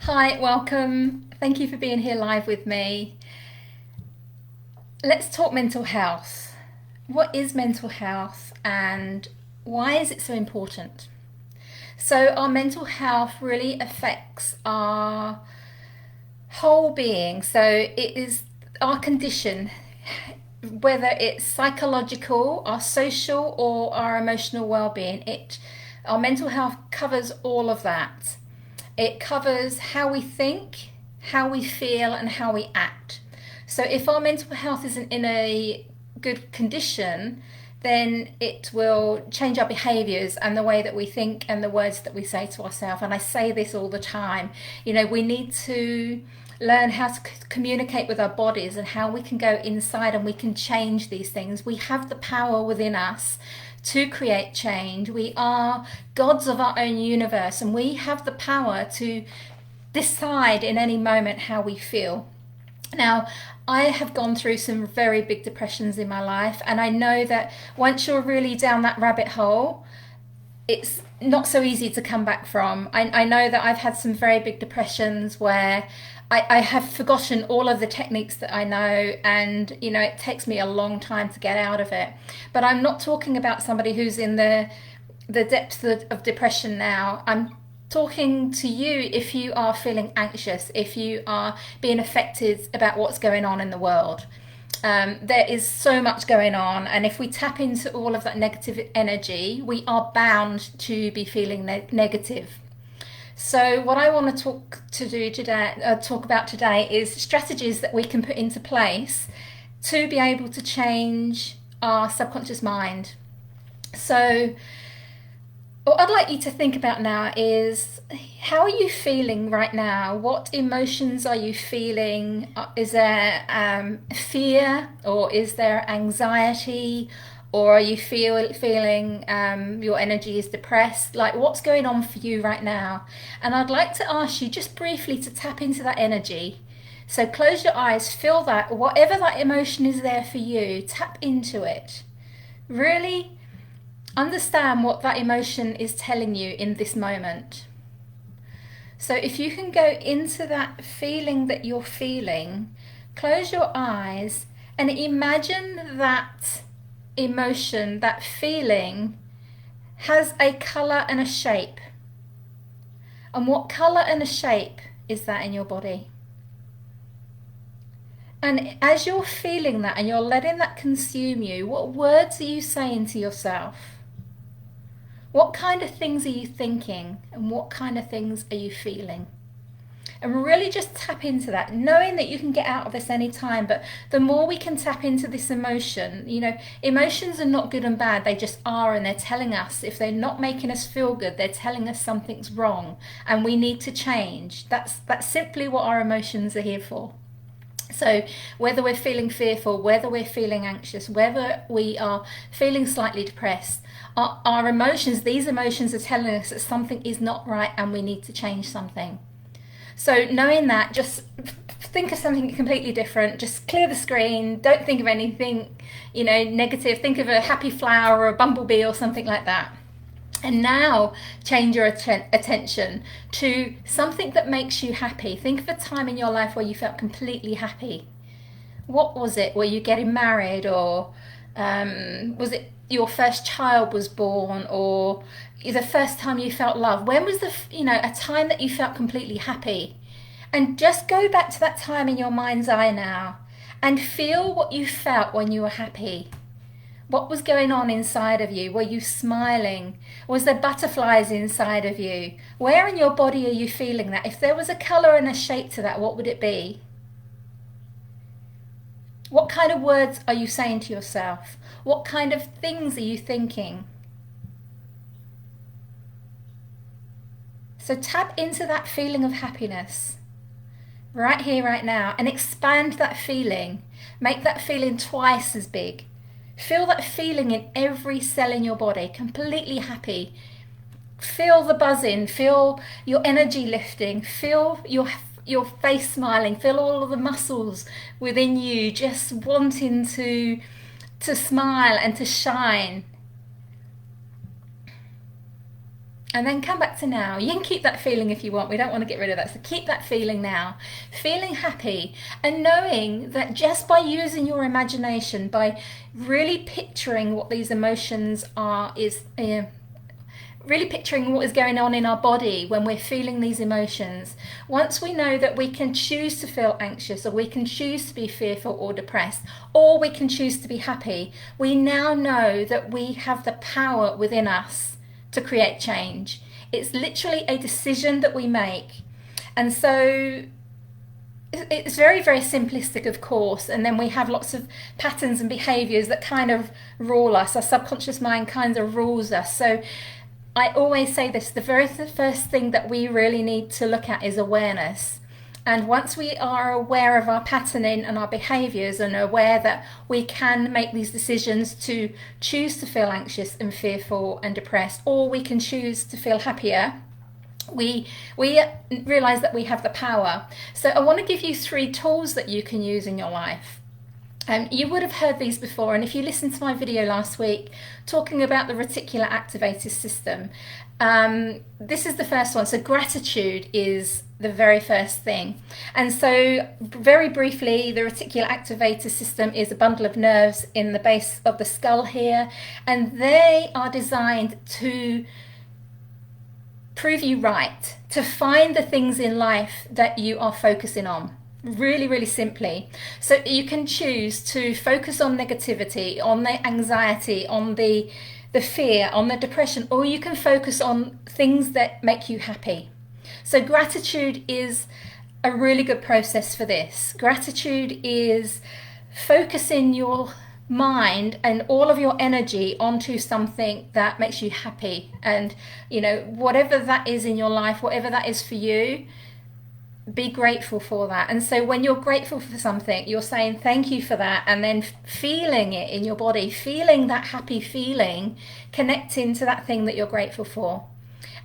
Hi, welcome. Thank you for being here live with me. Let's talk mental health. What is mental health and why is it so important? So, our mental health really affects our whole being. So, it is our condition, whether it's psychological, our social, or our emotional well-being. Our mental health covers all of that. It covers how we think, how we feel, and how we act. So if our mental health isn't in a good condition, then it will change our behaviors and the way that we think and the words that we say to ourselves. And I say this all the time. We need to learn how to communicate with our bodies and how we can go inside and we can change these things. We have the power within us to create change. We are gods of our own universe, and we have the power to decide in any moment how we feel. Now, I have gone through some very big depressions in my life, and I know that once you're really down that rabbit hole, it's not so easy to come back from. I know that I've had some very big depressions where I have forgotten all of the techniques that I know, and it takes me a long time to get out of it. But I'm not talking about somebody who's in the depths of depression now. I'm talking to you if you are feeling anxious, if you are being affected about what's going on in the world. There is so much going on, and if we tap into all of that negative energy, we are bound to be feeling negative. So what I want to talk about today is strategies that we can put into place to be able to change our subconscious mind. So what I'd like you to think about now is, how are you feeling right now? What emotions are you feeling? Is there fear, or is there anxiety, or are you feeling your energy is depressed? Like, what's going on for you right now? And I'd like to ask you just briefly to tap into that energy. So close your eyes, feel that, whatever that emotion is there for you, tap into it. Really understand what that emotion is telling you in this moment. So if you can go into that feeling that you're feeling, close your eyes and imagine that emotion, that feeling, has a colour and a shape. And what colour and a shape is that in your body? And as you're feeling that and you're letting that consume you, what words are you saying to yourself? What kind of things are you thinking, and what kind of things are you feeling? And really just tap into that, knowing that you can get out of this any time. But the more we can tap into this emotion, emotions are not good and bad, they just are, and they're telling us, if they're not making us feel good, they're telling us something's wrong and we need to change. That's simply what our emotions are here for. So whether we're feeling fearful, whether we're feeling anxious, whether we are feeling slightly depressed, our emotions, these emotions are telling us that something is not right and we need to change something. So knowing that, just think of something completely different. Just clear the screen. Don't think of anything, negative. Think of a happy flower or a bumblebee or something like that. And now change your attention to something that makes you happy. Think of a time in your life where you felt completely happy. What was it? Were you getting married, or was it your first child was born, or the first time you felt love? When was a time that you felt completely happy? And just go back to that time in your mind's eye now and feel what you felt when you were happy. What was going on inside of you? Were you smiling? Was there butterflies inside of you? Where in your body are you feeling that? If there was a colour and a shape to that, what would it be? What kind of words are you saying to yourself? What kind of things are you thinking? So tap into that feeling of happiness right here, right now, and expand that feeling. Make that feeling twice as big. Feel that feeling in every cell in your body, completely happy. Feel the buzzing, feel your energy lifting, feel your face smiling, feel all of the muscles within you just wanting to smile and to shine. And then come back to now. You can keep that feeling if you want. We don't want to get rid of that. So keep that feeling now. Feeling happy and knowing that just by using your imagination, by really picturing what these emotions are, really picturing what is going on in our body when we're feeling these emotions. Once we know that we can choose to feel anxious, or we can choose to be fearful or depressed, or we can choose to be happy, we now know that we have the power within us to create change. It's literally a decision that we make. And so it's very, very simplistic, of course, and then we have lots of patterns and behaviors that kind of rule us. Our subconscious mind kind of rules us. So I always say this, the very first thing that we really need to look at is awareness. And once we are aware of our patterning and our behaviors, and aware that we can make these decisions to choose to feel anxious and fearful and depressed, or we can choose to feel happier, we realize that we have the power. So I want to give you 3 tools that you can use in your life. You would have heard these before, and if you listened to my video last week talking about the reticular activator system, this is the first one. So gratitude is the very first thing. And so very briefly, the reticular activator system is a bundle of nerves in the base of the skull here, and they are designed to prove you right, to find the things in life that you are focusing on. Really, really simply. So you can choose to focus on negativity, on the anxiety, on the fear, on the depression, or you can focus on things that make you happy. So gratitude is a really good process for this. Gratitude is focusing your mind and all of your energy onto something that makes you happy. And, you know, whatever that is in your life, whatever that is for you, be grateful for that. And so when you're grateful for something, you're saying thank you for that, and then feeling it in your body, feeling that happy feeling, connecting to that thing that you're grateful for.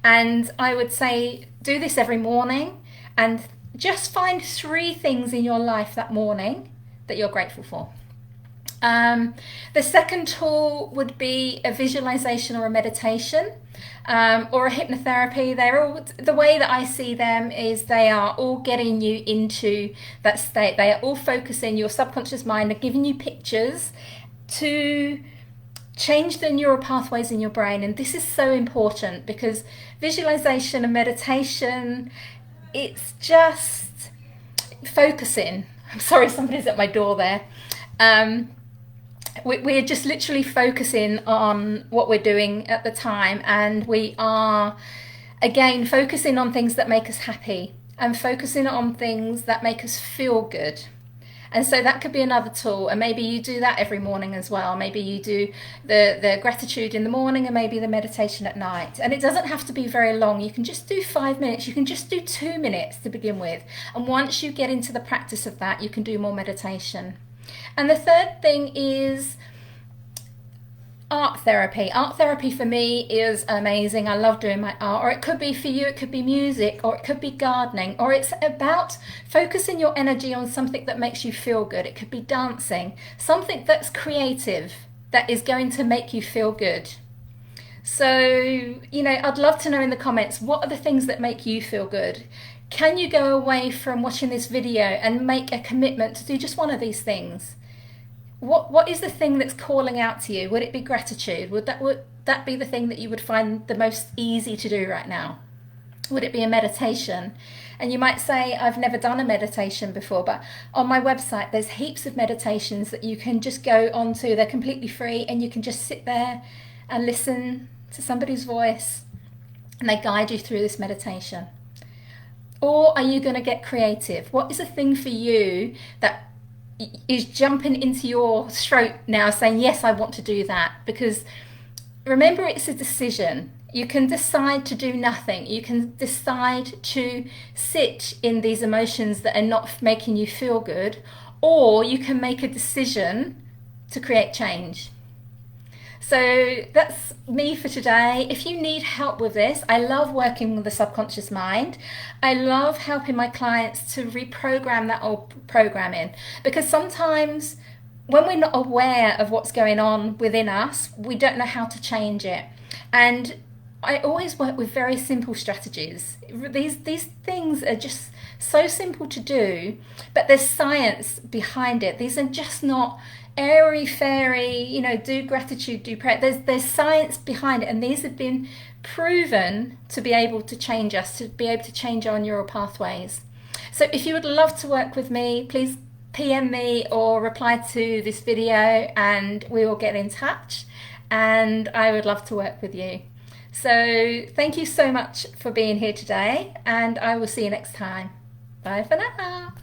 And I would say do this every morning, and just find 3 things in your life that morning that you're grateful for. The second tool would be a visualization or a meditation, or a hypnotherapy. They're all, the way that I see them is they are all getting you into that state. They are all focusing your subconscious mind and giving you pictures to change the neural pathways in your brain. And this is so important, because visualization and meditation, it's just focusing. I'm sorry, somebody's at my door there. We're just literally focusing on what we're doing at the time, and we are again focusing on things that make us happy and focusing on things that make us feel good. And so that could be another tool, and maybe you do that every morning as well. Maybe you do the gratitude in the morning, and maybe the meditation at night. And it doesn't have to be very long. You can just do 5 minutes. You can just do 2 minutes to begin with. And once you get into the practice of that, you can do more meditation. And the third thing is art therapy. Art therapy for me is amazing. I love doing my art. Or it could be for you, it could be music, or it could be gardening, or it's about focusing your energy on something that makes you feel good. It could be dancing, something that's creative, that is going to make you feel good. So, you know, I'd love to know in the comments, what are the things that make you feel good? Can you go away from watching this video and make a commitment to do just one of these things? What is the thing that's calling out to you? Would it be gratitude? Would that be the thing that you would find the most easy to do right now? Would it be a meditation? And you might say, I've never done a meditation before, but on my website there's heaps of meditations that you can just go onto. They're completely free, and you can just sit there and listen to somebody's voice, and they guide you through this meditation. Or are you going to get creative? What is a thing for you that is jumping into your throat now, saying, yes, I want to do that? Because remember, it's a decision. You can decide to do nothing. You can decide to sit in these emotions that are not making you feel good, or you can make a decision to create change. So that's me for today. If you need help with this, I love working with the subconscious mind. I love helping my clients to reprogram that old programming, because sometimes when we're not aware of what's going on within us, we don't know how to change it. And I always work with very simple strategies. These things are just so simple to do, but there's science behind it. These are just not airy fairy, do gratitude, do prayer. There's science behind it, and these have been proven to be able to change us, to be able to change our neural pathways. So if you would love to work with me, please PM me or reply to this video and we will get in touch, and I would love to work with you. So thank you so much for being here today, and I will see you next time. Bye for now.